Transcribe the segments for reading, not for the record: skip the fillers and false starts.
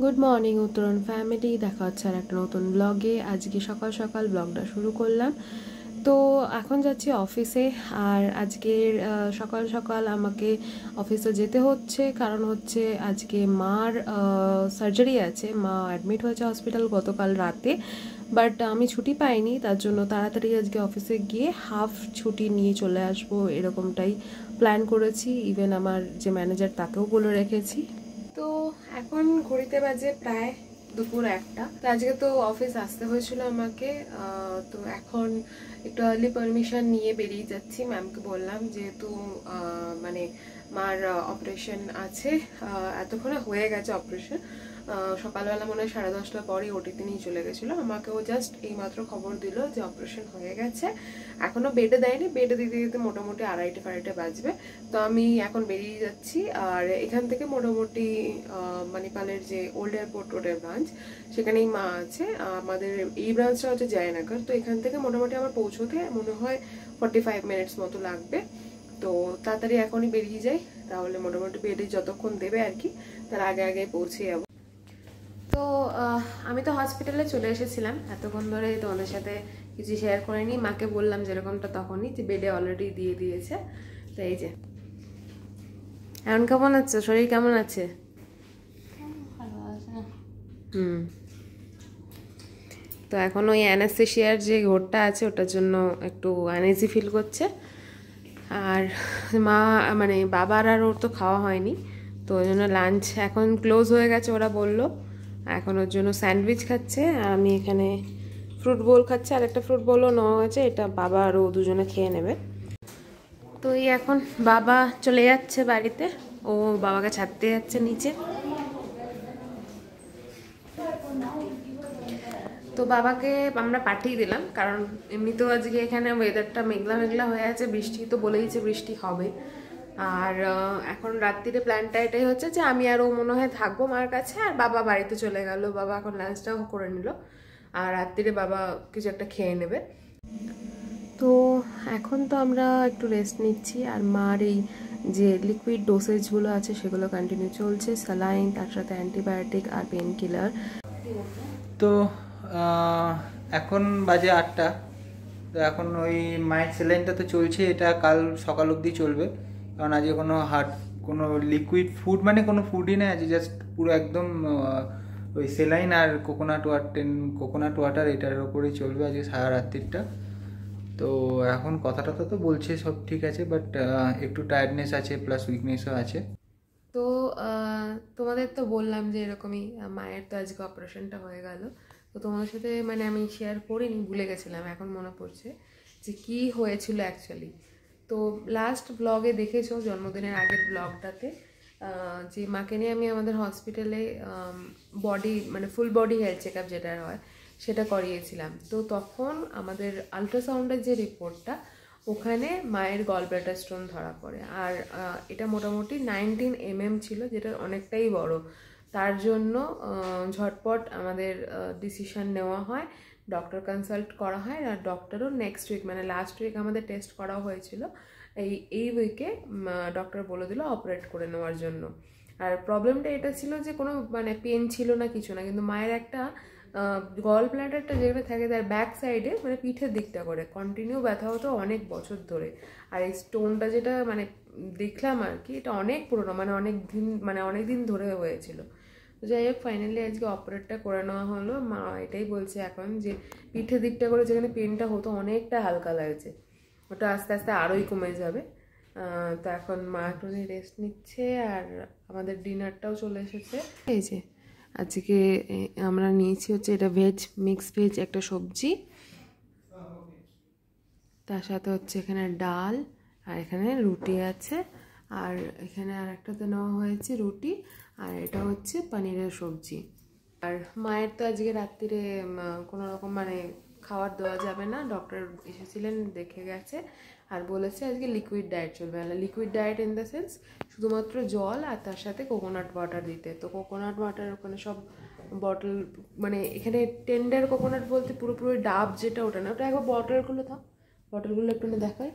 Good morning উত্তরণ family, দেখা হচ্ছে আর একটা নতুন ব্লগে। আজকে সকাল সকাল ব্লগটা শুরু করলাম। তো এখন যাচ্ছি অফিসে। আর আজকের সকাল সকাল আমাকে অফিসে যেতে হচ্ছে, কারণ হচ্ছে আজকে মার সার্জারি আছে। মা অ্যাডমিট হয়েছে হসপিটাল গতকাল রাতে, বাট আমি ছুটি পাইনি, তার জন্য তাড়াতাড়ি আজকে অফিসে গিয়ে হাফ ছুটি নিয়ে চলে আসবো, এরকমটাই প্ল্যান করেছি। ইভেন আমার যে ম্যানেজার তাকেও বলে রেখেছি। তো এখন ঘড়িতে বাজে প্রায় দুপুর 1টা। তো আজকে তো অফিস আসতে হয়েছিল আমাকে। তো এখন একটু আর্লি পারমিশন নিয়ে বেরিয়ে যাচ্ছি। ম্যামকে বললাম যেহেতু মানে মার অপারেশন আছে, এতক্ষণে হয়ে গেছে অপারেশন। সকালবেলা মনে হয় 10:30টার পরই ওটিতে নিয়ে চলে গেছিলো আমাকে। ও জাস্ট এইমাত্র খবর দিল যে অপারেশন হয়ে গেছে। এখনো বেডে দেয়নি, বেডে দিতে দিতে মোটামুটি 2:30 বাজবে। তো আমি এখন বেরিয়ে যাচ্ছি। আর এখান থেকে মোটামুটি মানিপালের যে ওল্ড এয়ারপোর্ট রোডের ব্রাঞ্চ, সেখানেই মা আছে। আমাদের এই ব্রাঞ্চটা হচ্ছে জয়নগর। তো এখান থেকে মোটামুটি আমার পৌঁছতে মনে হয় 45 মিনিটস মতো লাগবে। তো তাড়াতাড়ি এখনই বেরিয়ে যাই, তাহলে মোটামুটি বেডে যতক্ষণ দেবে আর কি, তার আগে আগে পৌঁছে যাবো। তো আমি তো হসপিটালে চলে এসেছিলাম এতক্ষণ ধরে, তোমাদের সাথে কিছু শেয়ার করিনি। মাকে বললাম যেরকমটা তখনই, যে বেডে অলরেডি দিয়ে দিয়েছে। তো এই যে, এখন কেমন আছো? শরীর কেমন আছে? তো এখন ওই অ্যানাস্থেশিয়ার যে ঘোরটা আছে ওটার জন্য একটু আনইজি ফিল করছে। আর মা মানে বাবার আর ওর তো খাওয়া হয়নি, তো ওই জন্য লাঞ্চ এখন ক্লোজ হয়ে গেছে ওরা বললো। এখন ওর জন্য স্যান্ডউইচ খাচ্ছে, আর আমি এখানে ফ্রুট বোল খাচ্ছি। আর একটা ফ্রুট বোলও নেওয়া হয়েছে, এটা বাবা আর ও দুজনে খেয়ে নেবে। তো এই এখন বাবা চলে যাচ্ছে বাড়িতে, ও বাবাকে ছাড়তে যাচ্ছে নিচে। তো বাবাকে আমরা পাঠিয়ে দিলাম, কারণ এমনিতেও আজকে এখানে ওয়েদারটা মেঘলা মেঘলা হয়ে আছে, বৃষ্টি তো বলেইছে বৃষ্টি হবে। আর এখন রাত্রিরে প্ল্যানটা এটাই হচ্ছে যে আমি আর ও মনে হয় থাকবো মার কাছে, আর বাবা বাড়িতে চলে গেল। বাবা এখন লাঞ্চটাও করে নিল, আর রাত্রিরে বাবা কিছু একটা খেয়ে নেবে। তো এখন তো আমরা একটু রেস্ট নিচ্ছি, আর মার এই যে লিকুইড ডোসেজগুলো আছে সেগুলো কন্টিনিউ চলছে, স্যালাইন, তার সাথে অ্যান্টিবায়োটিক আর পেন কিলার। তো এখন বাজে 8টা। তো এখন ওই মায়ের স্যালাইনটা তো চলছে, এটা কাল সকাল অবধি চলবে। কারণ আজকে কোনো লিকুইড ফুড মানে কোনো ফুডই নেই আজকে, জাস্ট পুরো একদম ওই স্যালাইন আর কোকোনাট ওয়াটার এটার ওপরেই চলবে আজকে সারা রাত্রিটা। তো এখন কথাটা তো বলছে সব ঠিক আছে, বাট একটু টায়ার্ডনেস আছে, প্লাস উইকনেসও আছে। তো তোমাদের তো বললাম যে এরকমই মায়ের তো আজকে অপারেশনটা হয়ে গেল। তো তোমাদের সাথে মানে আমি শেয়ার করিনি, ভুলে গেছিলাম, এখন মনে পড়ছে যে কি হয়েছিল অ্যাকচুয়ালি। তো লাস্ট ব্লগে দেখেছো, জন্মদিনের আগের ব্লগটাতে, যে মাকে নিয়ে আমি আমাদের হসপিটালে বডি মানে full body health check up যেটা হয় সেটা করিয়েছিলাম। তো তখন আমাদের আলট্রাসাউন্ডের যে রিপোর্টটা, ওখানে মায়ের গল ব্লাডার স্টোন ধরা পড়ে। আর এটা মোটামুটি 19 mm ছিল, যেটা অনেকটাই বড়। তার জন্য ঝটপট আমাদের ডিসিশন নেওয়া হয়, ডক্টর কনসাল্ট করা হয়। আর ডক্টরও নেক্সট উইক মানে লাস্ট উইক আমাদের টেস্ট করা হয়েছিল, এই উইকে ডক্টর বলে দিল অপারেট করে নেওয়ার জন্য। আর প্রবলেমটা এটা ছিল যে কোনো মানে পেন ছিল না, কিছু না, কিন্তু মায়ের একটা গল ব্লাডারটা যেখানে থাকে তার ব্যাক সাইডে মানে পিঠের দিকটা করে কন্টিনিউ ব্যথা হতো অনেক বছর ধরে। আর এই স্টোনটা যেটা মানে দেখলাম আর কি, এটা অনেক পুরনো, মানে অনেক দিন ধরে হয়েছিল। তো যাই হোক, ফাইনালি আজকে অপারেটটা করে নেওয়া হলো। মা এটাই বলছে এখন যে পিঠের দিকটা করে যেখানে পেনটা হতো অনেকটা হালকা লাগছে, ওটা আস্তে আস্তে আরোই কমে যাবে। তো এখন মা একটু রেস্ট নিচ্ছে, আর আমাদের ডিনারটাও চলে এসেছে। এই যে আজকে আমরা নিয়েছি হচ্ছে এটা ভেজ, মিক্স ভেজ একটা সবজি, তার সাথে হচ্ছে এখানে ডাল, আর এখানে রুটি আছে। আর এখানে আর একটাতে নেওয়া হয়েছে রুটি, আর এটা হচ্ছে পনিরের সবজি। আর মায়ের তো আজকে রাত্রিরে কোনো রকম মানে খাবার দেওয়া যাবে না, ডক্টর এসেছিলেন দেখে গেছে, আর বলেছে আজকে লিকুইড ডায়েট চলবে। মানে liquid died in the sense শুধুমাত্র জল আর তার সাথে কোকোনাট ওয়াটার দিতে। তো কোকোনাট ওয়াটার ওখানে সব বটল, মানে এখানে টেন্ডার কোকোনাট বলতে পুরোপুরি ডাব যেটা, ওটা না, ওটা একবার বটলগুলো থাক, বটলগুলো একটু দেখায়।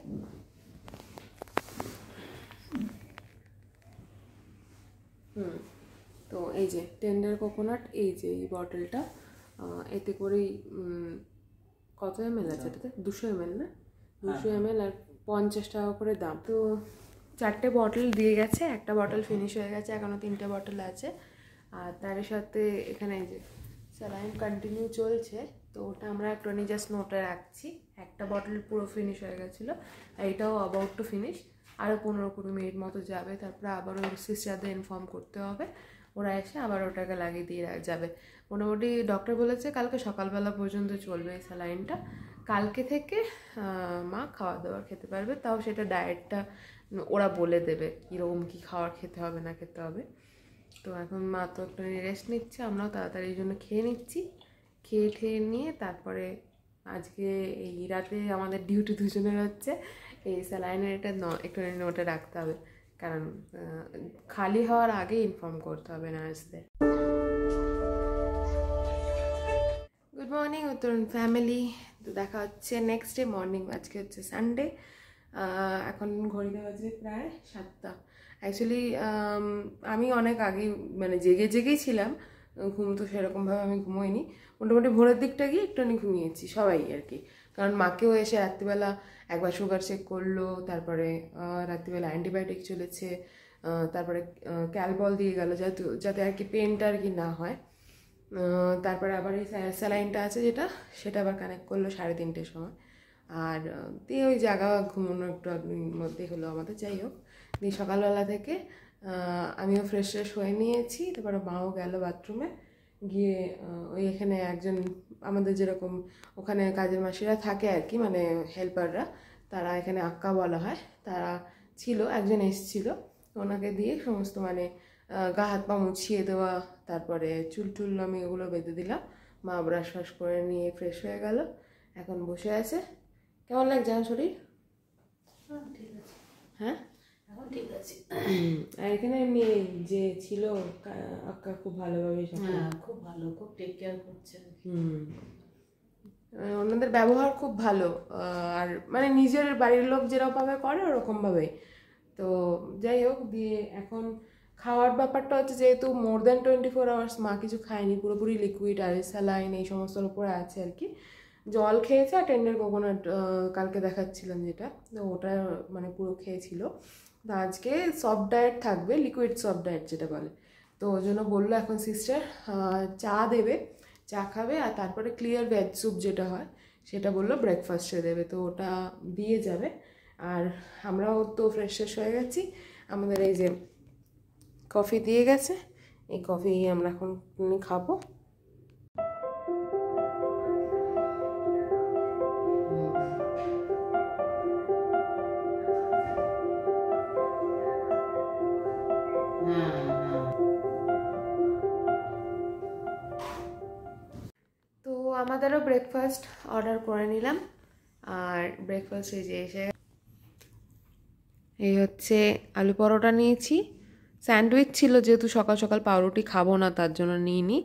তো তো এই যে টেন্ডার কোকোনাট, এই যে এই বটলটা, এতে করেই কত ml আছে এটাতে? 200 ml না? 200 ml আর 50 টাকা করে দাম। তো 4টে বটল দিয়ে গেছে, একটা বটল ফিনিশ হয়ে গেছে, এখনো 3টে বটল আছে। আর তার সাথে এখানে এই যে স্যালাইন কন্টিনিউ চলছে, তো ওটা আমরা একটুখানি জাস্ট নোটে রাখছি। একটা বটল পুরো ফিনিশ হয়ে গেছিলো, এইটাও অ্যাবাউট টু ফিনিশ। আরও 15-20 মিনিট মতো যাবে, তারপরে আবার ওই সিস্টারদের ইনফর্ম করতে হবে, ওরা এসে আবার ওটাকে লাগিয়ে দিয়ে যাবে। মোটামুটি ডক্টর বলেছে কালকে সকালবেলা পর্যন্ত চলবে এই স্যালাইনটা। কালকে থেকে মা খাওয়া দাওয়ার খেতে পারবে, তাও সেটা ডায়েটটা ওরা বলে দেবে কীরকম কী খাওয়ার খেতে হবে না খেতে হবে। তো এখন মা তো একটু রেস্ট নিচ্ছে, আমরাও তাড়াতাড়ি এই জন্য খেয়ে নিচ্ছি। খেয়ে নিয়ে তারপরে আজকে এই রাতে আমাদের ডিউটি দুজনের হচ্ছে এই স্যালাইনের এটা একটু নোটে রাখতে হবে, কারণ খালি হওয়ার আগে ইনফর্ম করতে হবে নার্সদের। গুড মর্নিং উত্তরণ ফ্যামিলি। তো দেখা হচ্ছে নেক্সট ডে মর্নিং। আজকে হচ্ছে সানডে, এখন ঘড়িতে বাজে প্রায় 7টা। অ্যাকচুয়ালি আমি অনেক আগেই মানে জেগেই ছিলাম, ঘুম তো সেরকমভাবে আমি ঘুমোইনি। মোটামুটি ভোরের দিকটা গিয়ে একটুখানি ঘুমিয়েছি সবাই আর কি, কারণ মাকেও এসে রাত্রিবেলা একবার সুগার চেক করলো, তারপরে রাত্রিবেলা অ্যান্টিবায়োটিক চলেছে, তারপরে ক্যালবল দিয়ে গেল যাতে আর কি পেনটা আর কি না হয়। তারপরে আবার এই স্যালাইনটা আছে সেটা আবার কানেক্ট করলো 3:30টার সময়। আর দিয়ে ওই জায়গা ঘুমানো একটু মধ্যেই হলো আমাদের। যাই হোক, দিয়ে সকালবেলা থেকে আমিও ফ্রেশ হয়ে নিয়েছি, তারপরে মাও গেল বাথরুমে গিয়ে ওই এখানে একজন আমাদের যেরকম ওখানে কাজের মাসিরা থাকে আর কি, মানে হেল্পাররা, তারা এখানে আক্কা বলা হয়, তারা ছিল, একজন এসেছিল, ওনাকে দিয়ে সমস্ত মানে গা হাত পা মুছিয়ে দেওয়া, তারপরে চুল আমি ওগুলো বেঁধে দিলাম। মা ব্রাশ ফ্রাশ করে নিয়ে ফ্রেশ হয়ে গেল, এখন বসে আছে। কেমন লাগছে আমার শরীর? ঠিক আছে, হ্যাঁ এখন ঠিক আছে। আর এখানে মেয়ে যে ছিল আক্কা খুব ভালোভাবে খুব ভালো, খুব টেক কেয়ার করছে। ওনাদের ব্যবহার খুব ভালো, আর মানে নিজের বাড়ির লোক যেরকমভাবে করে ওরকমভাবে। তো যাই হোক, দিয়ে এখন খাওয়ার ব্যাপারটা হচ্ছে যেহেতু মোর দ্যান 24 আওয়ার্স মা কিছু খায়নি, পুরোপুরি লিকুইড আর স্যালাইন এই সমস্তর উপরে আছে আর কি। জল খেয়েছে আর টেন্ডার কোকোনাট কালকে দেখাচ্ছিলাম যেটা, ওটা মানে পুরো খেয়েছিল। তো আজকে সফট ডায়েট থাকবে, লিকুইড সফট ডায়েট যেটা বলে। তো ওই জন্য বললো এখন সিস্টার চা দেবে, চা খাবে, আর তারপরে ক্লিয়ার ভেজ স্যুপ যেটা হয় সেটা বললো ব্রেকফাস্টে দেবে, তো ওটা দিয়ে যাবে। আর আমরাও তো ফ্রেশ হয়ে গেছি, আমাদের এই যে কফি দিয়ে গেছে, এই কফি আমরা এখন খাবো। তো আমাদেরও ব্রেকফাস্ট অর্ডার করে নিলাম, আর ব্রেকফাস্ট এই যে এসে এই হচ্ছে আলু পরোটা নিয়েছি, স্যান্ডউইচ ছিল যেহেতু সকাল সকাল পাউরুটি খাবো না তার জন্য নিইনি।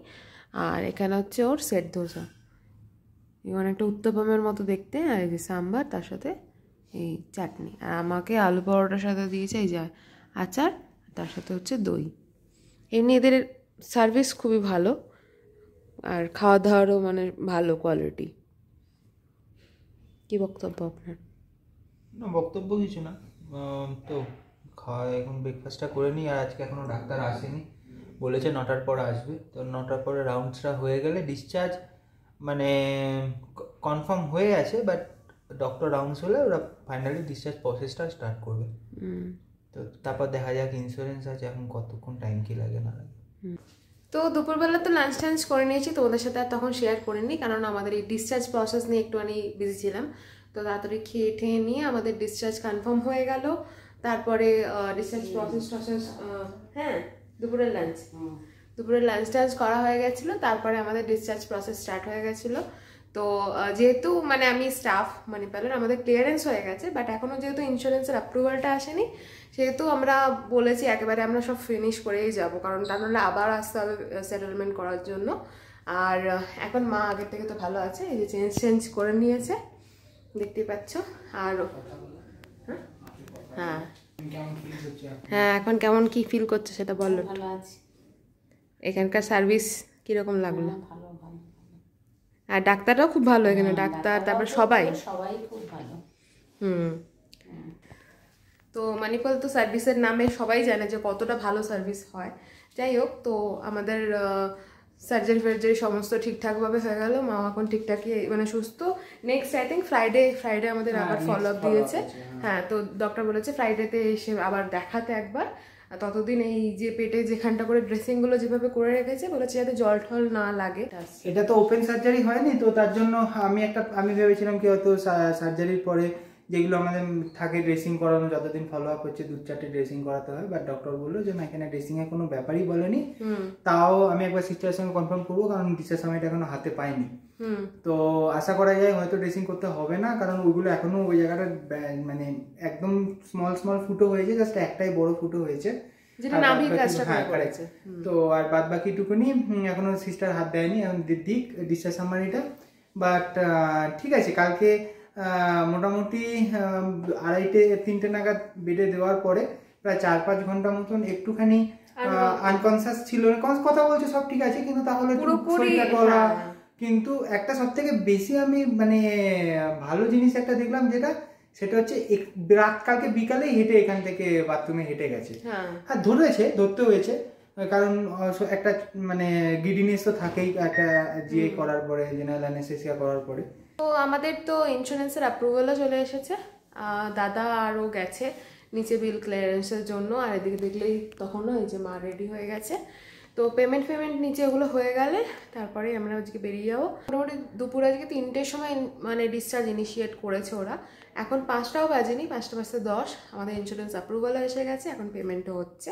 আর এখানে হচ্ছে ওর সেট ধোসা, অনেকটা উত্তপমের মতো দেখতে, আর এই যে সাম্বার, তার সাথে এই চাটনি। আর আমাকে আলু পরোটার সাথে দিয়েছে এই যে আচার, তার সাথে হচ্ছে দই। এমনি এদের সার্ভিস খুবই ভালো, আর খাওয়া দাওয়ারও মানে ভালো কোয়ালিটি। কি বক্তব্য আপনার? না, বক্তব্য কিছু না, তো খাওয়া এখন ব্রেকফাস্টটা করে নিই। আর আজকে এখনও ডাক্তার আসেনি, বলেছে 9টার পর আসবে। তো 9টার পরে রাউন্ডসটা হয়ে গেলে ডিসচার্জ মানে কনফার্ম হয়ে আছে, বাট ডক্টর রাউন্ডস হলে ওরা ফাইনালি ডিসচার্জ প্রসেসটা স্টার্ট করবে। তো তারপর দেখা যাক, ইন্স্যুরেন্স আছে, এখন কতক্ষণ টাইম কি লাগে না লাগে। তো দুপুরবেলা তো লাঞ্চ টাঞ্চ করে নিয়েছি, তোমাদের সাথে আর তখন শেয়ার করিনি, কারণ আমাদের এই ডিসচার্জ প্রসেস নিয়ে একটুখানি বিজি ছিলাম। তো তাড়াতাড়ি খেয়ে ঠেয়ে নিয়ে আমাদের ডিসচার্জ কনফার্ম হয়ে গেল। তারপরে ডিসচার্জ প্রসেস হ্যাঁ দুপুরের লাঞ্চ টাঞ্চ করা হয়ে গেছিলো, তারপরে আমাদের ডিসচার্জ প্রসেস স্টার্ট হয়ে গেছিলো। তো যেহেতু মানে আমি স্টাফ মানে পেলেন আমাদের ক্লিয়ারেন্স হয়ে গেছে, বাট এখনও যেহেতু ইন্স্যুরেন্সের অ্যাপ্রুভালটা আসেনি, সেহেতু আমরা বলেছি একেবারে আমরা সব ফিনিশ করেই যাব, কারণ তা নাহলে আবার আসতে হবে সেটেলমেন্ট করার জন্য। আর এখন মা আগের থেকে তো ভালো আছে, এই যে চেঞ্জ করে নিয়েছে দেখতেই পাচ্ছ। আর হ্যাঁ এখন কেমন কি ফিল করছে সেটা বলো। ভালো আছি। এখানকার সার্ভিস কিরকম লাগলো? ভালো ভালো। আর ডাক্তাররাও খুব ভালো এখানে, ডাক্তার তারপর সবাই সবাই খুব ভালো। হুম। তো মানিপাল তো সার্ভিসের নামে সবাই জানে যে কতটা ভালো সার্ভিস হয়। যাই হোক, তো আমাদের সার্জারি ফার্জারি সমস্ত ঠিকঠাকভাবে হয়ে গেল, মা এখন ঠিকঠাকই মানে সুস্থ। নেক্সট আই থিঙ্ক ফ্রাইডে আমাদের আবার ফলো আপ দিয়েছে। হ্যাঁ, তো ডক্টর বলেছে ফ্রাইডেতে এসে আবার দেখাতে একবার। ততদিন এই যে পেটে যেখানটা করে ড্রেসিংগুলো যেভাবে করে রেখেছে, বলেছে যাতে জল টল না লাগে। এটা তো ওপেন সার্জারি হয়নি, তো তার জন্য আমি ভেবেছিলাম কি হয়তো সার্জারির পরে যেগুলো আমাদের থাকে ড্রেসিং করানো, যতদিন ফলো আপ হচ্ছে 2-4টে ড্রেসিং করাতে হয়, বাট ডক্টর বললো যে না, এখানে ড্রেসিং এর কোনো ব্যাপারই বলেনি। তাও আমি একবার সিস্টারের সঙ্গে কনফার্ম করবো, কারণ ডিসের সময়টা এখনো হাতে পাইনি। তো আশা করা যায় হয়তো ড্রেসিং করতে হবে না, কারণ ওইগুলো এখনো ওই জায়গাটা মানে একদম স্মল ফুটো হয়েছে, জাস্ট একটাই বড় ফুটো হয়েছে, যেটা নাভির কাজটা করেছে। তো আর বাদ বাকি টুকুনি এখনো সিস্টার হাত দেয়নি, এখন দিক ডিসচার্জ সামারিটা। বাট ঠিক আছে, কালকে মোটামুটি 2:30-3টে নাগাদ বেডে দেওয়ার পরে প্রায় 4-5 ঘন্টা মতন একটুখানি আনকনসিয়াস ছিল, কথা বলছে সব ঠিক আছে, কিন্তু তাহলে শরীরটা টলা। কিন্তু একটা সব থেকে বেশি আমি মানে ভালো জিনিস একটা দেখলাম, সেটা হচ্ছে কালকে বিকালে হেঁটে এখান থেকে বাথরুমে হেঁটে গেছে। আর ধরতে হয়েছে, কারণ একটা মানে গিডিনেস তো থাকেই একটা করার পরে, জেনারেল অ্যানেস্থেসিয়া করার পরে। তো আমাদের তো ইন্স্যুরেন্সের অ্যাপ্রুভালও চলে এসেছে, দাদা আরও গেছে নিচে বিল ক্লিয়ারেন্সের জন্য। আর এদিকে দেখলেই তখনও এই যে মা রেডি হয়ে গেছে। তো পেমেন্ট নিচে এগুলো হয়ে গেলে তারপরে আমরা আজকে বেরিয়ে যাবো। মোটামুটি দুপুর আজকে 3টের সময় মানে ডিসচার্জ ইনিশিয়েট করেছে ওরা। এখন 5টাও বাজেনি, 5:10 আমাদের ইন্স্যুরেন্স অ্যাপ্রুভালও এসে গেছে, এখন পেমেন্টও হচ্ছে।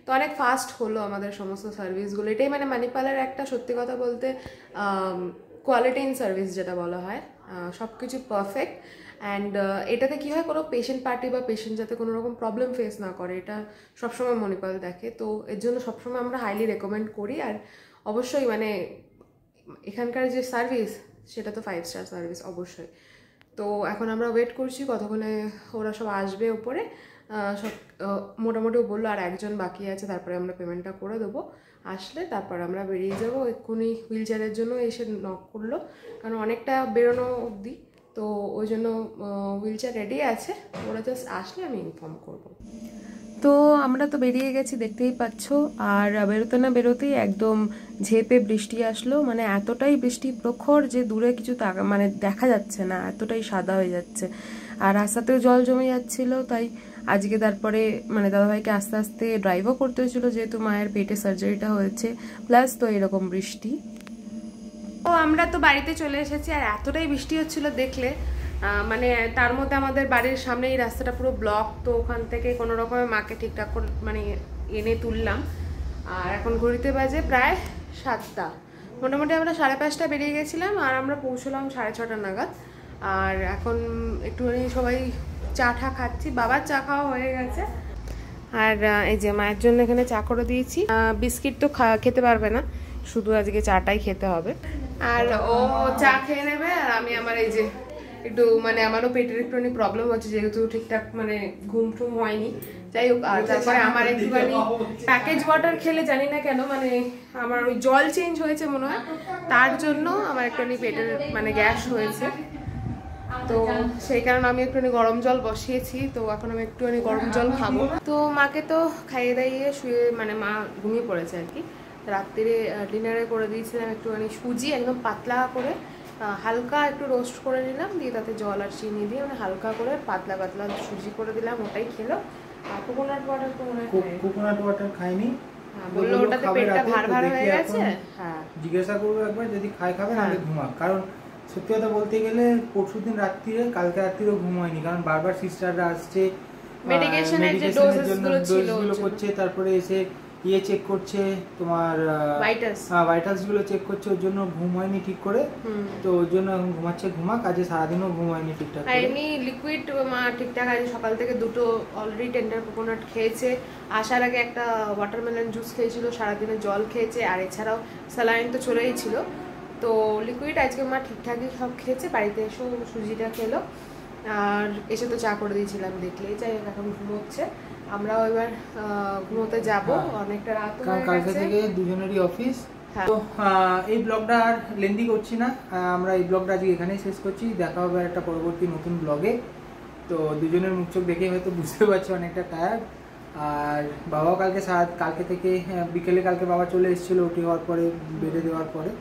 তো অনেক ফাস্ট হলো আমাদের সমস্ত সার্ভিসগুলো। এটাই মানে মানিপালের একটা সত্যি কথা বলতে কোয়ালিটি ইন সার্ভিস যেটা বলা হয়, সব কিছু পারফেক্ট। অ্যান্ড এটাতে কী হয়, কোনো পেশেন্ট পার্টি বা পেশেন্ট যাতে কোনো রকম প্রবলেম ফেস না করে, এটা সবসময় মনিপাল দেখে। তো এর জন্য সবসময় আমরা হাইলি রেকমেন্ড করি। আর অবশ্যই মানে এখানকার যে সার্ভিস সেটা তো 5 স্টার সার্ভিস অবশ্যই। তো এখন আমরা ওয়েট করছি কতক্ষণে ওরা সব আসবে ওপরে। সব মোটামুটি বললো আর একজন বাকি আছে, তারপরে আমরা পেমেন্টটা করে দেবো। আসলে তারপর আমরা বেরিয়ে যাবো। এক্ষুনি হুইল চেয়ারের জন্য এসে নক করলো, কারণ অনেকটা বেরোনো অবধি, তো ওই জন্য হুইল চেয়ার রেডি আছে, ওরা জাস্ট আসলে আমি ইনফর্ম করব। তো আমরা তো বেরিয়ে গেছি, দেখতেই পাচ্ছ। আর বেরোতে না বেরোতেই একদম ঝেপে বৃষ্টি আসলো, মানে এতটাই বৃষ্টি প্রখর যে দূরে কিছু মানে দেখা যাচ্ছে না, এতটাই সাদা হয়ে যাচ্ছে। আর রাস্তাতেও জল জমে যাচ্ছিল, তাই আজকে তারপরে মানে দাদাভাইকে আস্তে আস্তে ড্রাইভও করতে হয়েছিল, যেহেতু মায়ের পেটে সার্জারিটা হয়েছে, প্লাস তো এরকম বৃষ্টি। তো আমরা তো বাড়িতে চলে এসেছি, আর এতটাই বৃষ্টি হচ্ছিল দেখলে, মানে তার মধ্যে আমাদের বাড়ির সামনে এই রাস্তাটা পুরো ব্লক। তো ওখান থেকে কোনো রকমে মাকে ঠিকঠাক করে মানে এনে তুললাম। আর এখন ঘড়িতে বাজে প্রায় 7টা, মোটামুটি আমরা 5:30 বেরিয়ে গেছিলাম, আর আমরা পৌঁছলাম 6:30 নাগাদ। আর এখন একটুখানি সবাই চা খাচ্ছি, বাবার চা খাওয়া হয়ে গেছে। আর এই যে মায়ের জন্য এখানে চা করে দিয়েছি। বিস্কিট তো খেতে পারবে না, শুধু আজকে চাটাই খেতে হবে। আর ও চা খেয়ে নেবে, আর আমি আমার এই যে একটু মানে আমারও পেটের একটুখানি প্রবলেম হচ্ছে, যেহেতু ঠিকঠাক মানে ঘুম টুম হয়নি। যাই হোক, আর তারপরে আমার একটুখানি প্যাকেজ ওয়াটার খেলে জানি না কেন মানে আমার ওই জল চেঞ্জ হয়েছে মনে হয়, তার জন্য আমার একটুখানি পেটের মানে গ্যাস হয়েছে। তো সেই কারণে আমি একটুখানি গরম জল বসিয়েছি, তো এখন আমি একটুখানি গরম জল খাবো। তো মাকে তো খাইয়ে দাইয়ে শুয়ে মানে মা ঘুমিয়ে পড়েছে আর কি। রাত্রিরে ডিনারে করে দিয়েছিলাম একটুখানি সুজি, একদম পাতলা করে হালকা একটু রোস্ট করে নিলাম, দিয়ে তাতে জল আর চিনি দিয়ে মানে হালকা করে পাতলা সুজি করে দিলাম, ওটাই খেলো। আর কোকোনাট ওয়াটার খাইনি, বললো ওটাতে পেটটা ভার হয়ে গেছে। হ্যাঁ, জিজ্ঞাসা করবো একবার, যদি খাবে নাহলে ঘুমাক। কারণ সত্যি কথা বলতে গেলে পরশুদিন রাত্রিরে, কালকে রাত্রিরেও ঘুম হয়নি, কারণ বারবার সিস্টাররা আসছে, মেডিকেশনের যে ডোজগুলো করছে, তারপরে এসে চেক করছে তোমার ভাইটালস গুলো চেক করছে, ওর জন্য ঘুম হয়নি ঠিক করে। তো ওর জন্য এখন ঘুমাক, আজকে সারাদিনও ঘুম হয়নি ঠিকঠাক। এমনি লিকুইড মা ঠিকঠাক আজ সকাল থেকে 2টো অলরেডি টেন্ডার কোকোনাট খেয়েছে, আসার আগে একটা ওয়াটারমেলন জুস খেয়েছিল, সারাদিনে জল খেয়েছে, আর এছাড়াও স্যালাইন তো চলেই ছিল। তো লিকুইড আজকে মা ঠিকঠাকই সব খেয়েছে। বাড়িতে এসেও সুজিটা খেলো, আর এসে তো চা করে দিয়েছিলাম দেখলেই। যাই হোক, এখন ঘুমোচ্ছে। আমরাও এবার ঘুমোতে যাব, হ্যাঁ। অনেকটা রাত কারণ হয়ে কালকে গেছে। থেকে দুজনেরই অফিস। হ্যাঁ। তো এই ব্লগটা আর লেন্দি করছি না, আমরা এই ব্লগটা আজকে এখানেই শেষ করছি। দেখা হবে আর একটা পরবর্তী নতুন ব্লগে। তো দুজনের মুখ চোখ দেখে হয়তো বুঝতে পারছি অনেকটা টায়ার্ড। আর বাবাও কালকে থেকে বিকেলে কালকে বাবা চলে এসেছিলো উঠে হওয়ার পরে, বেড়ে দেওয়ার পরে।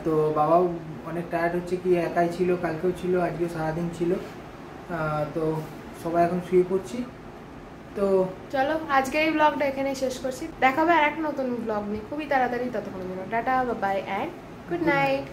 তো বাবাও অনেক টায়ার্ড হচ্ছে, কি একাই ছিল, কালকেও ছিল, আজকেও সারাদিন ছিল। তো সবাই এখন শুয়ে পড়ছি। তো চলো আজকে এই ব্লগটা এখানেই শেষ করছি, দেখা হবে আর এক নতুন ব্লগ নিয়ে খুবই তাড়াতাড়ি। ততক্ষণের জন্য tata, bye bye and good night.